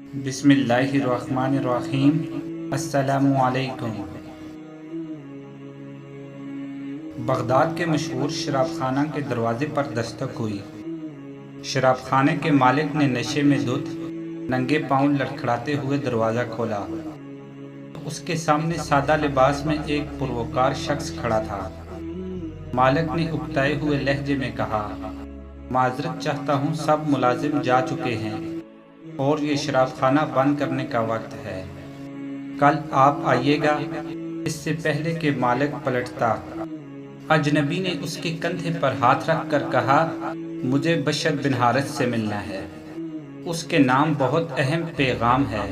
बिस्मिल्लाहिर्रहमानिर्रहीम। अस्सलामु अलैकुम। बगदाद के मशहूर शराबखाना के दरवाजे पर दस्तक हुई। शराबखाने के मालिक ने नशे में धुत नंगे पांव लड़खड़ाते हुए दरवाज़ा खोला तो उसके सामने सादा लिबास में एक पुरवकार शख्स खड़ा था। मालिक ने उकताए हुए लहजे में कहा, माजरत चाहता हूँ, सब मुलाजिम जा चुके हैं और ये शराबखाना बंद करने का वक्त है। कल आप आइएगा। इससे पहले कि मालिक पलटता, अजनबी ने उसके कंधे पर हाथ रख कर कहा, मुझे बशर बिन हारिस से मिलना है। उसके नाम बहुत अहम पैगाम है।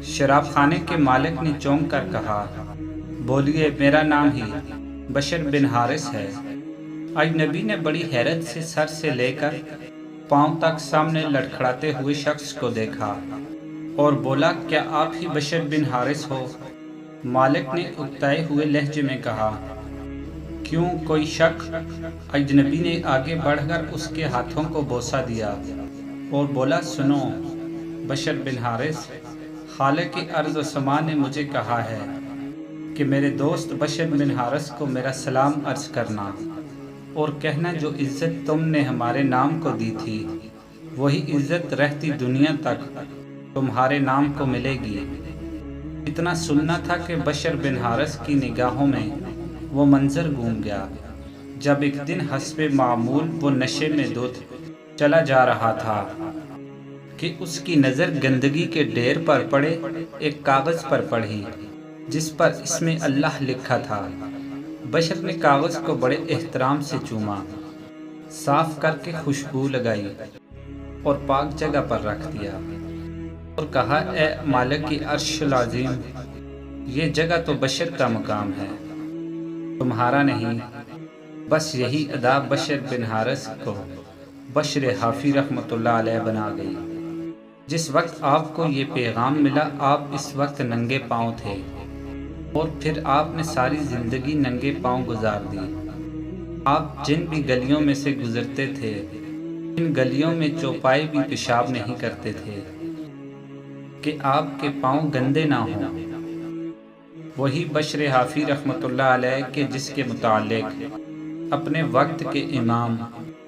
शराबखाने के मालिक ने चौंक कर कहा, बोलिए, मेरा नाम ही बशर बिन हारिस है। अजनबी ने बड़ी हैरत से सर से लेकर पांव तक सामने लड़खड़ाते हुए शख्स को देखा और बोला, क्या आप ही बशर बिन हारिस हो? मालिक ने उकताए हुए लहजे में कहा, क्यों, कोई शक? अजनबी ने आगे बढ़कर उसके हाथों को बोसा दिया और बोला, सुनो बशर बिन हारिस, खालिक की अर्ज़ व समा ने मुझे कहा है कि मेरे दोस्त बशर बिन हारिस को मेरा सलाम अर्ज़ करना और कहना, जो इज़्ज़त तुमने हमारे नाम को दी थी वही इज़्ज़त रहती दुनिया तक तुम्हारे नाम को मिलेगी। इतना सुनना था कि बशर बिन हारिस की निगाहों में वो मंजर गूंज गया जब एक दिन हस्बे मामूल वो नशे में धुत चला जा रहा था कि उसकी नज़र गंदगी के ढेर पर पड़े एक कागज़ पर पड़ी जिस पर इसमें अल्लाह लिखा था। बशर ने कागज़ को बड़े एहतराम से चूमा, साफ करके खुशबू लगाई और पाक जगह पर रख दिया और कहा, ए मालिक की अर्श लाज़िम, ये जगह तो बशर का मकाम है, तुम्हारा नहीं। बस यही अदा बशर बिन हारिस को बशर हाफी रहमतुल्लाह अलैह बना गई। जिस वक्त आपको ये पैगाम मिला, आप इस वक्त नंगे पाँव थे और फिर आपने सारी ज़िंदगी नंगे पाँव गुजार दी। आप जिन भी गलियों में से गुजरते थे, इन गलियों में चौपाई भी पेशाब नहीं करते थे कि आपके पाँव गंदे ना हों। वही बशर हाफी रहमतुल्लाह अलैह के जिसके मुतालिक अपने वक्त के इमाम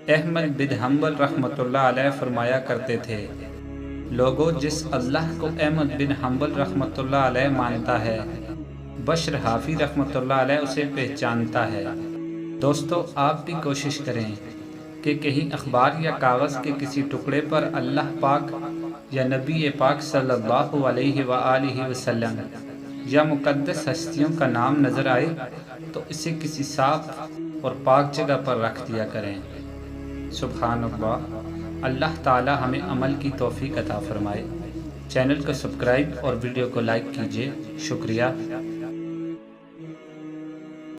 अहमद बिन हम्बल रहमतुल्लाह अलैह फरमाया करते थे, लोगों, जिस अल्लाह को अहमद बिन हम्बल रहमतुल्लाह अलैह मानता है, बशर हाफी रहमतुल्लाह अलैह उसे पहचानता है। दोस्तों, आप भी कोशिश करें कि कहीं अखबार या कागज़ के किसी टुकड़े पर अल्लाह पाक या नबी पाक सल्लल्लाहु अलैहि वआलिहि वसल्लम या मुक़द्दस हस्तियों का नाम नज़र आए तो इसे किसी साफ और पाक जगह पर रख दिया करें। सुभान अल्लाह। अल्लाह ताला हमें अमल की तौफीक अता फरमाए। चैनल को सब्सक्राइब और वीडियो को लाइक कीजिए। शुक्रिया।